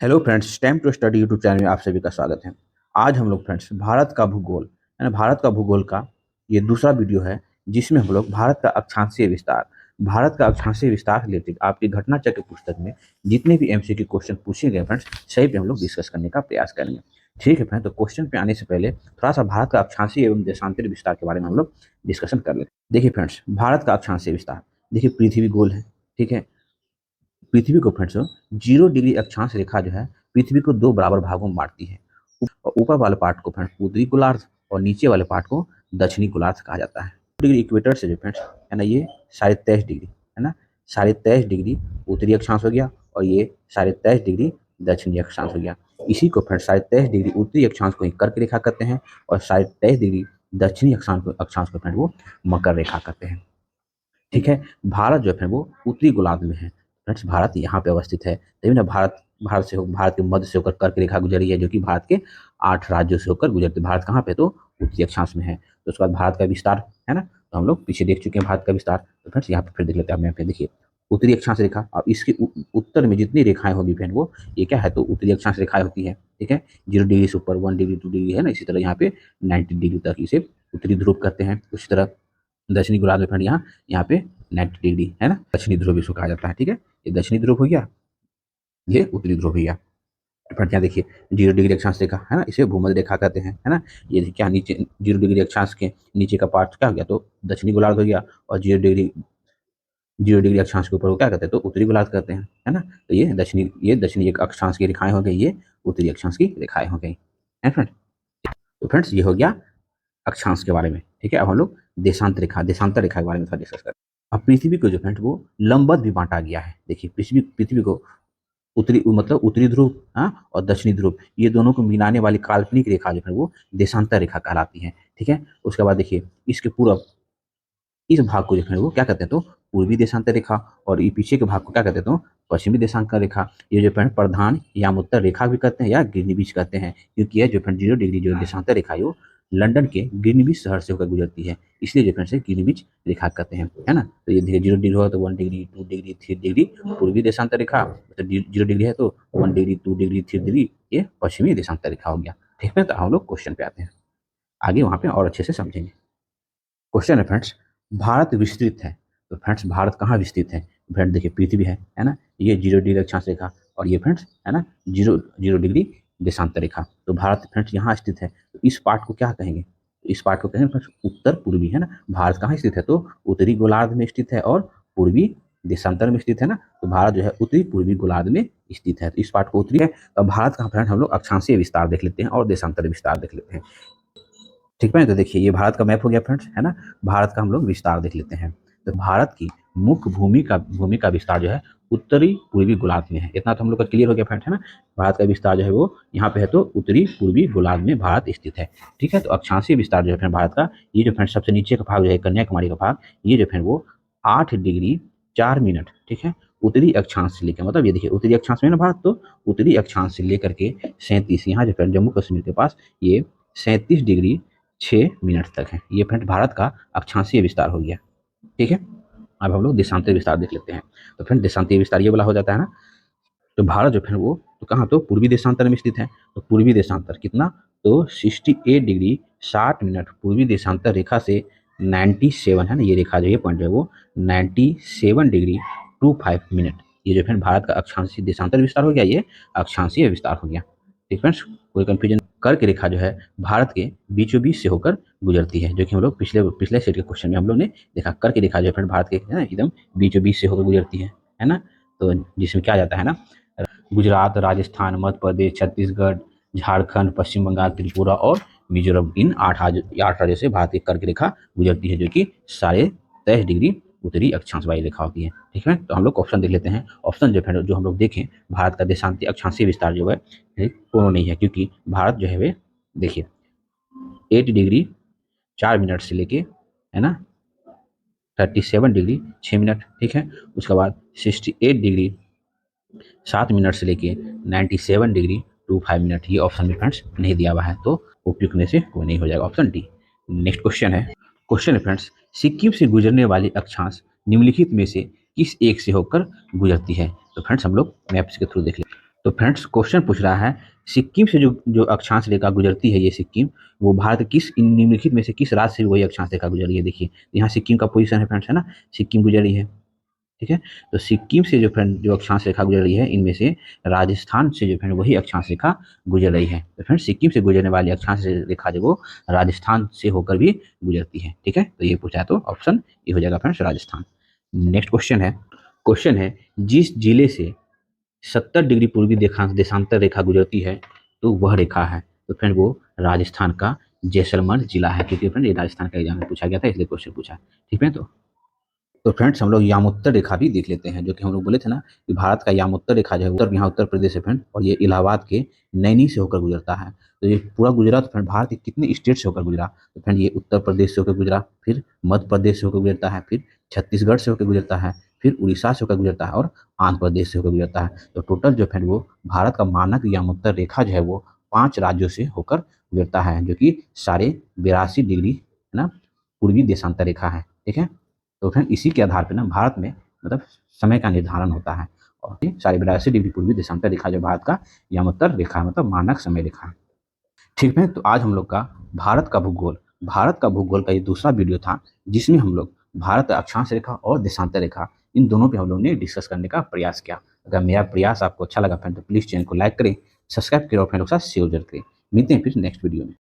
Hello friends, time to study YouTube channel में आप सभी का स्वागत है। आज हम लोग फ्रेंड्स भारत का भूगोल यानी भारत का भूगोल का ये दूसरा वीडियो है, जिसमें हम लोग भारत का अक्षांशीय विस्तार रिलेटेड आपकी घटना चक्र पुस्तक में जितने भी एमसीक्यू क्वेश्चन पूछे गए फ्रेंड्स, सही पे हम लोग डिस्कस करने का प्रयास करेंगे। ठीक है फ्रेंड्स, तो क्वेश्चन पे आने से पहले थोड़ा सा भारत का अक्षांशीय एवं देशांतरीय विस्तार के बारे में हम लोग डिस्कशन कर लेते हैं। देखिए फ्रेंड्स, भारत का अक्षांशीय विस्तार, देखिए पृथ्वी गोल है। ठीक है, पृथ्वी को फ्रेंड्स 0 डिग्री अक्षांश रेखा जो है पृथ्वी को दो बराबर भागों में बांटती है। ऊपर वाले पार्ट को फ्रेंड्स उत्तरी गोलार्ध और नीचे वाले पार्ट को दक्षिणी गोलार्ध कहा जाता है। डिग्री इक्वेटर से जो फ्रेंड्स है ना, ये 23.5 डिग्री है ना, 23.5 डिग्री उत्तरी अक्षांश हो गया और ये 23.5 डिग्री दक्षिणी अक्षांश हो गया। इसी को फ्रेंड्स 23.5 डिग्री उत्तरी अक्षांश को ही कर्क रेखा करते हैं और 23.5 डिग्री दक्षिणी अक्षांश को फ्रेंड वो मकर रेखा करते हैं। ठीक है, भारत जो है वो उत्तरी गोलार्ध में है फ्रेंड्स, भारत यहाँ पे अवस्थित है। तभी ना भारत के मध्य से होकर कर्क रेखा गुजरी है, जो कि भारत के 8 राज्यों से होकर गुजरती है। भारत कहाँ पे, तो उत्तरी अक्षांश में है। तो उसके बाद भारत का विस्तार है ना, तो हम लोग पीछे देख चुके हैं भारत का विस्तार। तो फ्रेंड्स यहाँ पे फिर देख लेते हैं। आप यहाँ पे देखिए उत्तरी अक्षांश रेखा, अब इसके उत्तर में जितनी रेखाएं होगी फ्रेंड वो ये क्या है, तो उत्तरी अक्षांश रेखाएं होती है। ठीक है, 0 डिग्री से ऊपर 1 डिग्री 2 डिग्री है ना, इसी तरह यहाँ पे 90 डिग्री तक इसे उत्तरी ध्रुव करते हैं। उसी तरह दक्षिणी गोलार्ध में फ्रेंड यहाँ पे 90 डिग्री है ना, दक्षिणी ध्रुव इसको कहा जाता है। ठीक है, ये दक्षिणी ध्रुव हो गया, ये उत्तरी ध्रुव हो गया। फ्रेंड यहाँ देखिए 0 डिग्री अक्षांश रेखा है ना, इसे भूमध्य रेखा कहते हैं है ना। ये क्या नीचे 0 डिग्री अक्षांश के नीचे का पार्ट क्या हो गया, तो दक्षिणी गोलार्ध हो गया, और 0 डिग्री अक्षांश के ऊपर वो क्या कहते हैं, तो उत्तरी गोलार्ध कहते हैं है ना। तो ये दक्षिणी एक अक्षांश की रेखाएं हो गई, ये उत्तरी अक्षांश की रेखाएं हो गई है फ्रेंड। तो फ्रेंड्स ये हो गया अक्षांश के बारे में। ठीक है, अब हम लोग देशांतर रेखा के बारे में थोड़ा डिस्कस करें। अब पृथ्वी को जो फ्रेंड वो लंबवत भी बांटा गया है। देखिए पृथ्वी को उत्तरी मतलब उत्तरी ध्रुव और दक्षिणी ध्रुव, ये दोनों को मिलाने वाली काल्पनिक रेखा जो है वो देशांतर रेखा कहलाती है। ठीक है, उसके बाद देखिए इसके पूर्व इस भाग को जो है वो क्या कहते हैं, तो पूर्वी देशांतर रेखा, और ये पीछे के भाग को क्या कहते हैं, तो पश्चिमी देशांतर रेखा। ये जो फ्रेंड प्रधान यामोत्तर रेखा भी कहते हैं या ग्रीनिविच कहते हैं, क्योंकि यह जो फ्रेंड 0 डिग्री जो देशांतर रेखा है वो लंदन के ग्रीनिविच शहर से होकर गुजरती है, इसलिए जो फ्रेंड से ग्रीनिविच रेखा कहते हैं है ना। तो ये देखिए 0 डिग्री हो तो 1 डिग्री 2 डिग्री 3 डिग्री पूर्वी देशांतर रेखा, मतलब 0 डिग्री है तो 1 डिग्री 2 डिग्री 3 डिग्री ये पश्चिमी देशांतर रेखा हो गया। ठीक है, तो हम लोग क्वेश्चन पे आते हैं, आगे वहाँ पे और अच्छे से समझेंगे। क्वेश्चन है फ्रेंड्स, भारत विस्तृत है, तो फ्रेंड्स भारत कहाँ विस्तृत है। फ्रेंड देखिए पृथ्वी है ना, ये 0 डिग्री अक्षांश रेखा, और ये फ्रेंड्स है ना 0 डिग्री देशांतर रेखा। तो भारत फ्रेंड्स यहाँ स्थित है, तो इस पार्ट को क्या कहेंगे, तो इस पार्ट को कहेंगे फ्रेंड्स उत्तर पूर्वी है ना। भारत कहाँ स्थित है, तो उत्तरी गोलार्ध में स्थित है और पूर्वी देशांतर में स्थित है ना। तो भारत जो है उत्तरी पूर्वी गोलार्ध में स्थित है, तो इस पार्ट को उत्तरी है। तो भारत का फ्रेंड हम लोग अक्षांशीय विस्तार देख लेते हैं और देशांतर विस्तार देख लेते हैं। ठीक है, तो देखिए ये भारत का मैप हो गया फ्रेंड्स है ना। भारत का हम लोग विस्तार देख लेते हैं। तो भारत की मुख्य भूमि का विस्तार जो है उत्तरी पूर्वी गोलार्ध में है। इतना तो हम लोग का क्लियर हो गया फ्रेंड्स है ना। भारत का विस्तार जो है वो यहाँ पे है, तो उत्तरी पूर्वी गोलार्ध में भारत स्थित है। ठीक है, तो अक्षांशीय विस्तार जो है फ्रेंड भारत का, ये जो फ्रेंड सबसे नीचे का भाग जो है कन्याकुमारी का भाग, ये जो फ्रेंड वो 8 डिग्री 4 मिनट, ठीक है, उत्तरी अक्षांश से लेकर, मतलब ये देखिए उत्तरी अक्षांश में ना भारत, तो उत्तरी अक्षांश से लेकर के 37 यहाँ जो फ्रेंड जम्मू कश्मीर के पास ये 37 डिग्री 6 मिनट तक है। ये फ्रेंड भारत का अक्षांशीय विस्तार हो गया। ठीक है, अब हम लोग देशांतर विस्तार देख लेते हैं। तो फ्रेंड देशांतर विस्तार ये वाला हो जाता है ना। तो भारत जो फ्रेंड वो तो कहाँ, तो पूर्वी देशांतर में स्थित है। तो पूर्वी देशांतर कितना, तो 68 डिग्री 60 मिनट पूर्वी देशांतर रेखा से 97 है ना, ये रेखा जो ये पॉइंट है वो 97 डिग्री 25 मिनट, ये जो फ्रेंड भारत का अक्षांशीय देशांतर विस्तार हो गया, ये अक्षांशीय विस्तार हो गया। ठीक फ्रेंड्स, कोई कंफ्यूजन। कर्क रेखा जो है भारत के बीचों बीच से होकर गुजरती है, जो कि हम लोग पिछले सेट के क्वेश्चन में हम लोग ने देखा। कर्क रेखा जो है भारत के है ना एकदम बीचों बीच से होकर गुजरती है ना। तो जिसमें क्या जाता है ना, गुजरात, राजस्थान, मध्य प्रदेश, छत्तीसगढ़, झारखंड, पश्चिम बंगाल, त्रिपुरा और मिजोरम, इन 8 राज्यों से भारत की कर्क रेखा गुजरती है, जो कि 23.5 डिग्री उत्तरी अक्षांश वाली रेखा होती है। ठीक है, तो हम लोग ऑप्शन देख लेते हैं। ऑप्शन जो हम लोग देखें, भारत का देशांतीय अक्षांशीय विस्तार जो है कोनो नहीं है, क्योंकि भारत जो है वे देखिए 8 डिग्री 4 मिनट से लेके है ना 37 डिग्री 6 मिनट, ठीक है, उसके बाद 68 डिग्री 7 मिनट से लेके 97 डिग्री 25 मिनट, ये ऑप्शन में फ्रेंड्स नहीं दिया हुआ है, तो उपयुक्त में से कोई नहीं हो जाएगा, ऑप्शन डी। नेक्स्ट क्वेश्चन है फ्रेंड्स, सिक्किम से गुजरने वाली अक्षांश निम्नलिखित में से किस एक से होकर गुजरती है। तो फ्रेंड्स हम लोग मैप्स के थ्रू देख लें। तो फ्रेंड्स क्वेश्चन पूछ रहा है, सिक्किम से जो जो अक्षांश रेखा गुजरती है, ये सिक्किम, वो भारत के किस निम्नलिखित में से किस राज्य से वही अक्षांश रेखा गुजर रही है। देखिए यहाँ सिक्किम का पोजीशन है फ्रेंड्स, है ना, सिक्किम गुजर रही है। ठीक है, तो सिक्किम से जो फ्रेंड जो अक्षांश रेखा गुजर रही है, इनमें से राजस्थान से जो फ्रेंड वही अक्षांश रेखा गुजर रही है। तो फ्रेंड सिक्किम से गुजरने वाली अक्षांश रेखा जो वो राजस्थान से होकर भी गुजरती है। ठीक है, तो ये पूछा है तो ऑप्शन ये हो जाएगा फ्रेंड्स राजस्थान। नेक्स्ट क्वेश्चन है जिस जिले से 70 डिग्री पूर्वी देशांतर रेखा गुजरती है, तो वह रेखा है, तो फ्रेंड वो राजस्थान का जैसलमेर जिला है, क्योंकि फ्रेंड ये राजस्थान का एग्जाम में पूछा गया था, इसलिए क्वेश्चन पूछा है। ठीक है, तो फ्रेंड्स हम लोग यामोत्तर रेखा भी देख लेते हैं, जो कि हम लोग बोले थे ना कि भारत का यामोत्तर रेखा जो है उत्तर, यहाँ उत्तर प्रदेश है फ्रेंड, और ये इलाहाबाद के नैनी से होकर गुजरता है। तो ये पूरा गुजरा, तो फ्रेंड भारत के कितने स्टेट से होकर गुजरा, तो फ्रेंड ये उत्तर प्रदेश से होकर गुजरा, फिर मध्य प्रदेश से होकर गुजरता है, फिर छत्तीसगढ़ से होकर गुजरता है, फिर उड़ीसा से होकर गुजरता है, और आंध्र प्रदेश से होकर गुजरता है। तो टोटल जो फ्रेंड वो भारत का मानक यामोत्तर रेखा जो है वो 5 राज्यों से होकर गुजरता है, जो कि 82.5 डिग्री है ना पूर्वी देशांतर रेखा है। ठीक है, तो फ्रेंड इसी के आधार पर ना भारत में मतलब समय का निर्धारण होता है, और 82.5 डिग्री पूर्वी देशांतर रेखा जो भारत का यामोत्तर रेखा है, मतलब मानक समय रेखा है। ठीक है, तो आज हम लोग का भारत का भूगोल का ये दूसरा वीडियो था, जिसमें हम लोग भारत अक्षांश रेखा और देशांतर रेखा इन दोनों पे हम लोग ने डिस्कस करने का प्रयास किया। अगर मेरा प्रयास आपको अच्छा लगा फ्रेंड, तो प्लीज़ चैनल को लाइक करें, सब्सक्राइब करें और फ्रेंड लोग के साथ शेयर जरूर करें। मिलते हैं फिर नेक्स्ट वीडियो में।